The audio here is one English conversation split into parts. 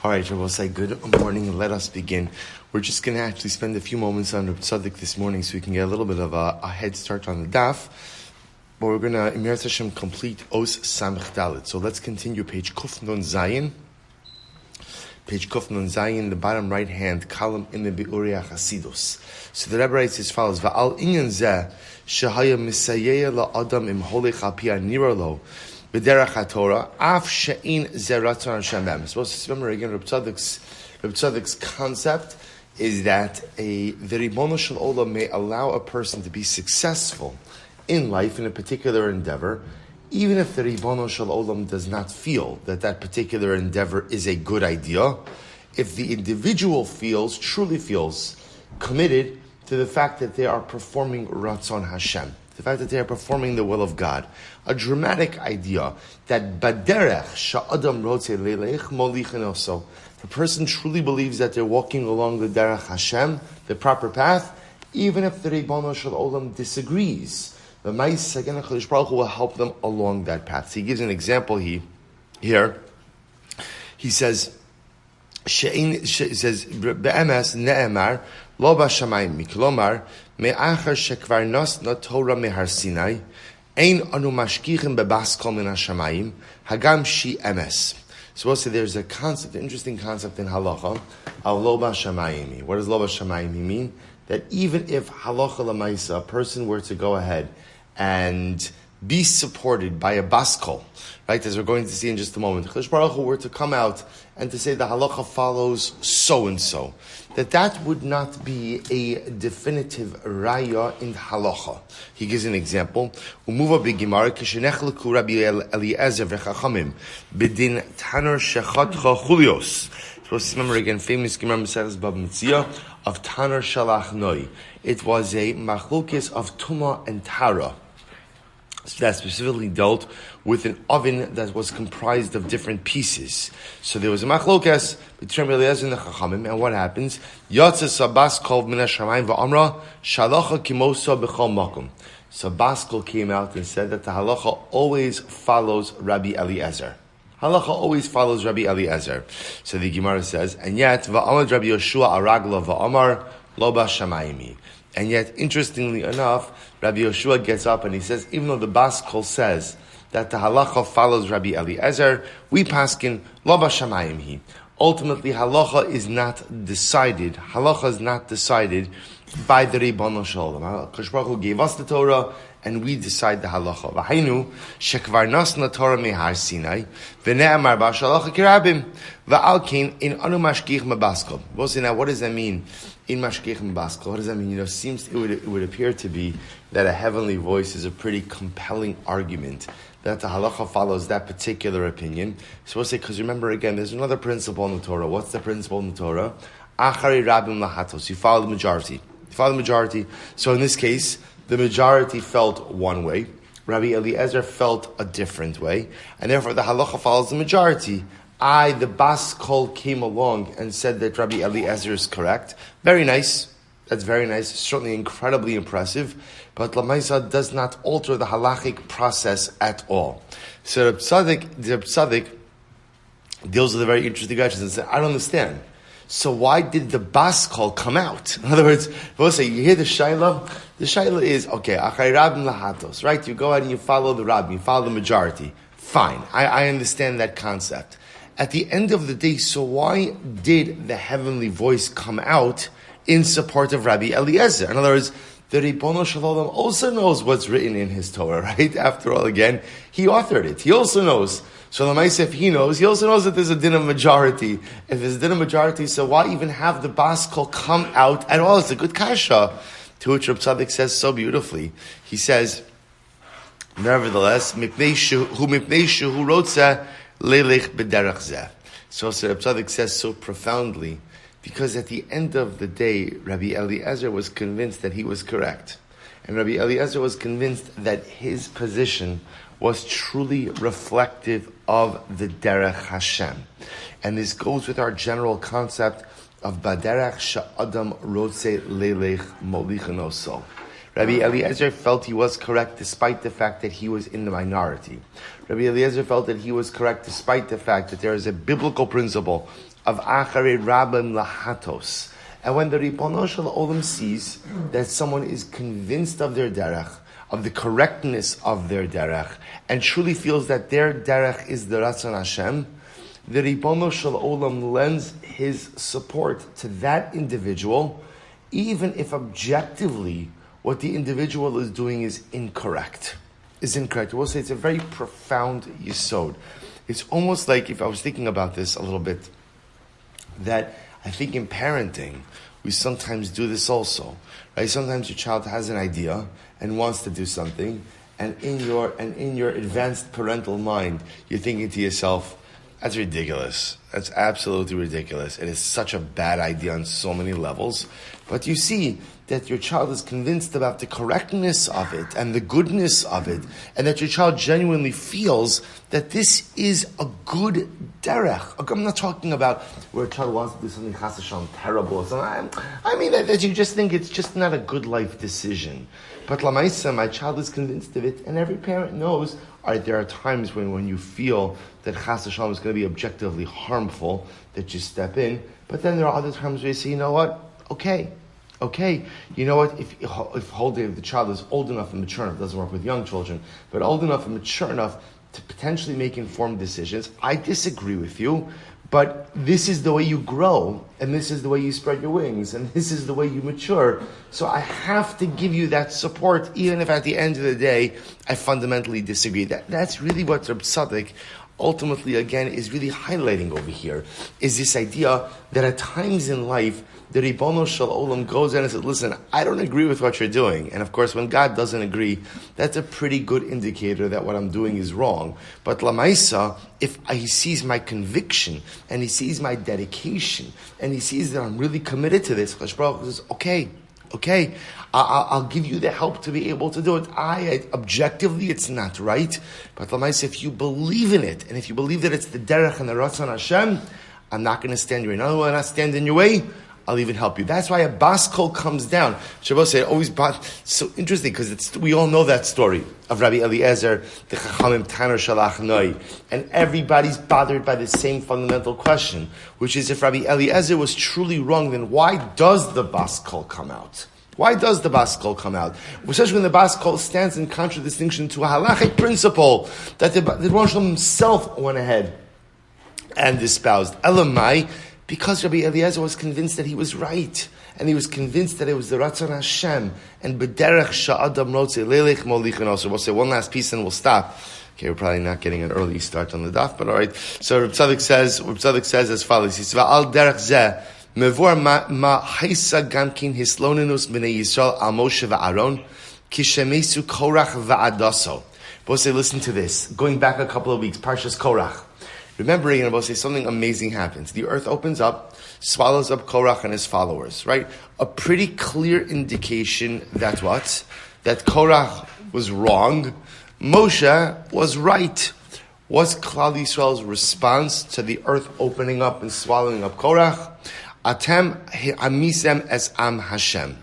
All right, we'll say good morning and let us begin. We're just going to actually spend a few moments on Rabbi Tzaddik this morning so we can get a little bit of a head start on the daf. But we're going to, Emir Hashem, complete Os Samech Dalet. So let's continue page Kuf Nun Zayin. Page Kuf Nun Zayin, the bottom right hand column in the Be'uriah Hasidus. So the Rebbe writes as follows: Va'al inyan zeh shehaya misayeya la'adam im holech al pi anira lo b'derech haTorah af she'in zeh ratzon Hashem. Supposed to remember again Rabbi Tzaddik's concept is that the Ribono Shel Olam may allow a person to be successful in life in a particular endeavor, even if the Ribono Shel Olam does not feel that that particular endeavor is a good idea. If the individual truly feels committed to the fact that they are performing Ratzon Hashem, the fact that they are performing the will of God. A dramatic idea that Baderech Sha'adam Rotze Leilech Molichin also. If a person truly believes that they're walking along the Derech Hashem, the proper path, even if the Ribono Shel Olam disagrees, the Mais again HaKadosh Baruch Hu will help them along that path. So he gives an example here. He says, Be'emes ne'emar lo b'shamayim miklomar me'achar shekvar nosna Torah mehar Sinai ein anu mashkichim bebaskol min hashamayim hagam shi emes. So we'll say there's a concept, an interesting concept in halacha of lo b'shamayim. What does lo b'shamayim mean? That even if halacha l'maisa, a person were to go ahead and be supported by a baskol, right, as we're going to see in just a moment, Kadosh Baruch Hu were to come out and to say the halacha follows so-and-so, that would not be a definitive raya in halacha. He gives an example. Umuva b'Gemara kishenechleku Rabbi Eliezer v'chachamim b'din tanur shechatcha chulios. Supposed to remember again, famous Gemara Maseches Bava Metzia of tanur shalach noi. It was a machlokes of tuma and tara that specifically dealt with an oven that was comprised of different pieces. So there was a machlokes between Eliezer and the Chachamim, and what happens? Yatsa sabas kol min hashamayim va'amra shalacha kimosa b'chol makom. So Baskol came out and said that the halacha always follows Rabbi Eliezer. Halacha always follows Rabbi Eliezer. So the Gemara says, and yet va'amad Rabbi Yoshua aragla va'amar lo b'shamayim. And yet, interestingly enough, Rabbi Yoshua gets up and he says, even though the Baskol says that the halacha follows Rabbi Eliezer, we paskin lo b'shamayim hi. Ultimately, halacha is not decided. Halacha is not decided by the Ribono Shel Olam. Kadosh Baruch Hu gave us the Torah, and we decide the halacha. V'hainu shekvar nasna Torah mehar Sinai v'ne'amar b'shalacha kirabim v'al kein in anu mashkich mebaskol. We'll say now, what does that mean? In mashkich mebaskol, what does that mean? It would appear to be that a heavenly voice is a pretty compelling argument that the halacha follows that particular opinion. So we'll say, because remember again, there's another principle in the Torah. What's the principle in the Torah? Achari rabim lahatos. You follow the majority. So in this case, the majority felt one way. Rabbi Eliezer felt a different way. And therefore the halacha follows the majority. The Baskol came along and said that Rabbi Eliezer is correct. Very nice. That's very nice. Certainly incredibly impressive. But Lamaisa does not alter the halachic process at all. So Rabbi Tzaddik deals with a very interesting question and says, I don't understand. So why did the Baskol come out? In other words, we'll say, you hear the Shaila? The Shaila is, okay, Achai Rabim Lahatos, right? You go out and you follow the Rabbi, you follow the majority. Fine. I understand that concept. At the end of the day, so why did the heavenly voice come out in support of Rabbi Eliezer? In other words, the Ribono Shel Olam also knows what's written in his Torah, right? After all, again, he authored it. He also knows. So the Maisa, if he knows, he also knows that there's a din of majority. If there's a din of majority, so why even have the Baskol come out at all? It's a good kasha. To which Rabbi Tzaddik says so beautifully. He says, nevertheless, mipnei shehu rotza leilech b'derech zeh. So Rabbi Tzaddik says so profoundly, because at the end of the day, Rabbi Eliezer was convinced that he was correct. And Rabbi Eliezer was convinced that his position was truly reflective of the Derech Hashem. And this goes with our general concept of Baderech Sha'adam Rotze Leilech Molichin Oso. Rabbi Eliezer felt he was correct despite the fact that he was in the minority. Rabbi Eliezer felt that he was correct despite the fact that there is a biblical principle of acharei rabim lahatos. And when the Ribono Shel Olam sees that someone is convinced of their derech, of the correctness of their derech, and truly feels that their derech is the Ratzon Hashem, the Ribono Shel Olam lends his support to that individual, even if objectively what the individual is doing is incorrect. We'll say it's a very profound yesod. It's almost like, if I was thinking about this a little bit, that I think in parenting, we sometimes do this also, right? Sometimes your child has an idea and wants to do something, and in your advanced parental mind, you're thinking to yourself, that's ridiculous. That's absolutely ridiculous. It is such a bad idea on so many levels. But you see that your child is convinced about the correctness of it and the goodness of it, and that your child genuinely feels that this is a good derech. I'm not talking about where a child wants to do something chas v'shalom terrible or something. I mean that you just think it's just not a good life decision. But lamaisa, my child is convinced of it, and every parent knows, there are times when you feel that chas v'shalom is going to be objectively harmful, that you step in. But then there are other times where you say, you know what? Okay. You know what? If the child is old enough and mature enough, it doesn't work with young children, but old enough and mature enough to potentially make informed decisions, I disagree with you, but this is the way you grow, and this is the way you spread your wings, and this is the way you mature. So I have to give you that support, even if at the end of the day, I fundamentally disagree. That's really what Rabbi Tzaddik ultimately, again, is really highlighting over here, is this idea that at times in life, the Ribono Shel Olam goes in and says, listen, I don't agree with what you're doing. And of course, when God doesn't agree, that's a pretty good indicator that what I'm doing is wrong. But Lamaisa, if he sees my conviction, and he sees my dedication, and he sees that I'm really committed to this, Chash Baruch Hu says, okay, I'll give you the help to be able to do it. Objectively, it's not right. But Lamaisa, if you believe in it, and if you believe that it's the derech and the Ratzon Hashem, I'm not going to stand in your way. Not only will I not stand in your way, I'll even help you. That's why a bas kol comes down. Shabbos said, always so interesting, because we all know that story of Rabbi Eliezer, the Chachamim Tanur Shalach Noi, and everybody's bothered by the same fundamental question, which is, if Rabbi Eliezer was truly wrong, then why does the bas kol come out? Why does the bas kol come out? Especially when the bas kol stands in contradistinction to a halachic principle that the Rosh himself went ahead and espoused. Elamai, because Rabbi Eliezer was convinced that he was right, and he was convinced that it was the Ratzon Hashem, and b'derech sha'adam rotze leilech molichin also. We'll say one last piece and we'll stop. Okay, we're probably not getting an early start on the daf, but all right. So Rabbi Tzaddik says as follows: He says, "Va'al derech zeh mevor ma haisa gamkin hislonenus b'nei Yisrael al Moshe va'Aaron kishemesu Korach va'adaso." We'll say, listen to this. Going back a couple of weeks, Parshas Korach. Remembering, and we'll say something amazing happens. The earth opens up, swallows up Korach and his followers, right? A pretty clear indication that what? That Korach was wrong, Moshe was right. What's Klal Yisrael's response to the earth opening up and swallowing up Korach? Atem amisem es am Hashem.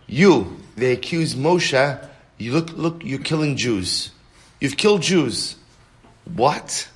They accuse Moshe, look, you're killing Jews. You've killed Jews. What?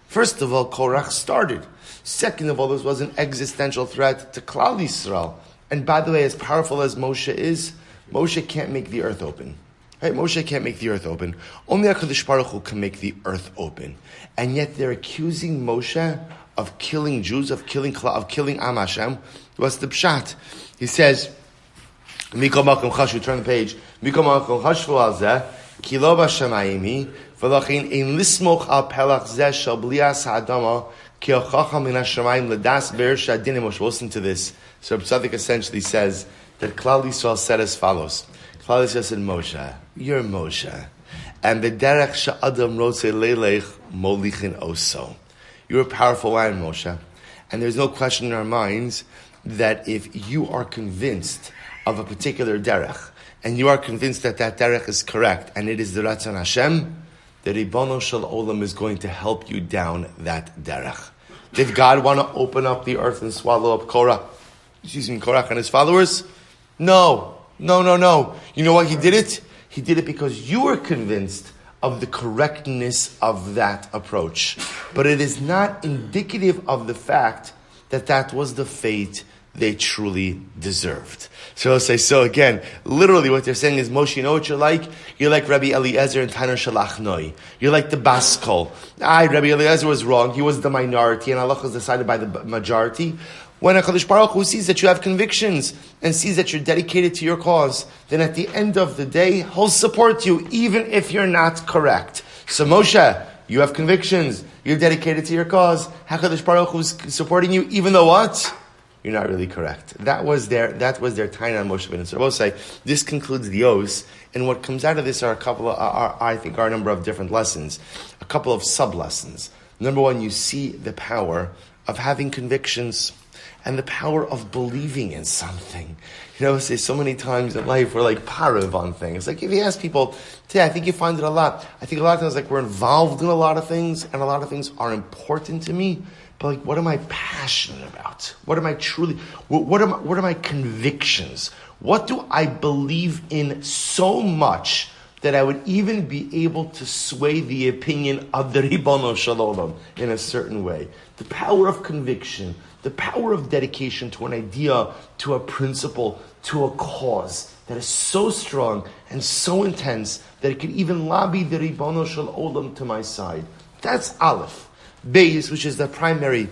First of all, Korach started. Second of all, this was an existential threat to Klal Yisrael. And by the way, as powerful as Moshe is, Moshe can't make the earth open. Right? Moshe can't make the earth open. Only HaKadosh Baruch Hu can make the earth open. And yet they're accusing Moshe of killing Jews, of killing Am Hashem. What's the pshat? He says, Mikol Makom Chashu, turn the page. Mikol Makom Chashvu al zeh, ki lo b'shamayim v'lachin ein lismoch al pelach zeh shel blias ha'adama ki hochacha min hashamayim l'das be'er shadinim. Listen to this. So Rabbi Tzaddik essentially says that Klal Yisrael said as follows. Klal Yisrael said, Moshe, you're Moshe. And the derech sha'adam rotze leilech molichin oso. You're a powerful man, Moshe. And there's no question in our minds that if you are convinced of a particular derech, and you are convinced that that derech is correct, and it is the Ratzon Hashem, the Ribono Shel Olam is going to help you down that derech. Did God want to open up the earth and swallow up Korach and his followers? No. No. You know why he did it? He did it because you were convinced of the correctness of that approach. But it is not indicative of the fact that that was the fate they truly deserved. So I'll say, so again, literally what they're saying is, Moshe, you know what you're like? You're like Rabbi Eliezer and Taner Shalach Noi. You're like the Baskol. Rabbi Eliezer was wrong. He was the minority, and Allah was decided by the majority. When HaKadosh Baruch Hu sees that you have convictions and sees that you're dedicated to your cause, then at the end of the day, He'll support you, even if you're not correct. So Moshe, you have convictions. You're dedicated to your cause. HaKadosh Baruch Hu is supporting you, even though what? You're not really correct. That was their taina on Moshe ben Yisrael. I will say, this concludes the Oz, and what comes out of this are a number of different lessons, a couple of sub-lessons. Number one, you see the power of having convictions and the power of believing in something. Say so many times in life we're like parav on things. Like if you ask people today, I think you find it a lot. I think a lot of times like we're involved in a lot of things, and a lot of things are important to me. But like, what am I passionate about? What am I truly? What are my convictions? What do I believe in so much that I would even be able to sway the opinion of the Ribono Shel Olam in a certain way? The power of conviction, the power of dedication to an idea, to a principle, to a cause that is so strong and so intense that it could even lobby the Ribono Shel Olam to my side. That's Aleph. Beis, which is the primary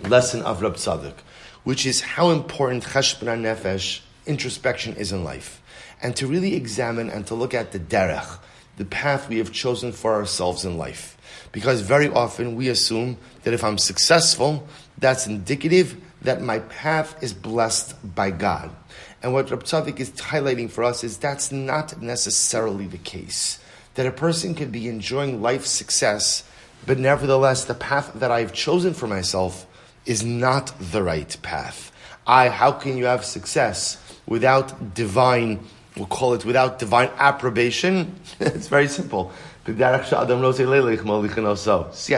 lesson of Rabbi Tzaddik, which is how important cheshbon nefesh, introspection, is in life. And to really examine and to look at the derech, the path we have chosen for ourselves in life. Because very often we assume that if I'm successful, that's indicative that my path is blessed by God. And what Rabbi Tzaddik is highlighting for us is that's not necessarily the case. That a person could be enjoying life success, but nevertheless, the path that I've chosen for myself is not the right path. How can you have success without divine, we'll call it without divine approbation? It's very simple. Yeah,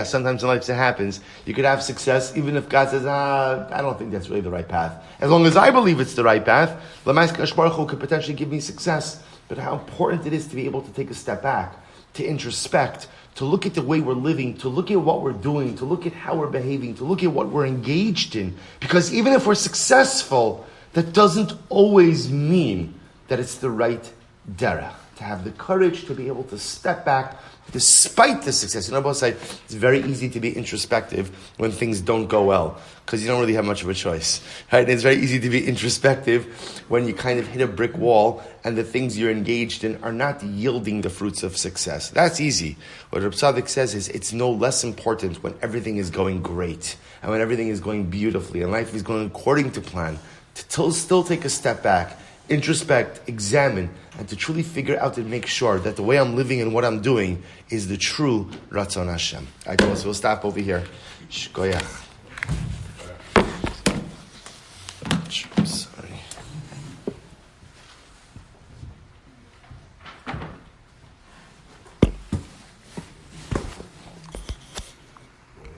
sometimes in life it happens. You could have success even if God says, I don't think that's really the right path. As long as I believe it's the right path, HaKadosh Baruch Hu could potentially give me success. But how important it is to be able to take a step back, to introspect, to look at the way we're living, to look at what we're doing, to look at how we're behaving, to look at what we're engaged in. Because even if we're successful, that doesn't always mean that it's the right derech. To have the courage to be able to step back despite the success. On both sides, it's very easy to be introspective when things don't go well, because you don't really have much of a choice. Right? And it's very easy to be introspective when you kind of hit a brick wall and the things you're engaged in are not yielding the fruits of success. That's easy. What Rabbi Tzaddik says is it's no less important when everything is going great and when everything is going beautifully and life is going according to plan, to still take a step back, introspect, examine, and to truly figure out and make sure that the way I'm living and what I'm doing is the true Ratzon Hashem. All right, so we'll stop over here. Shkoyach.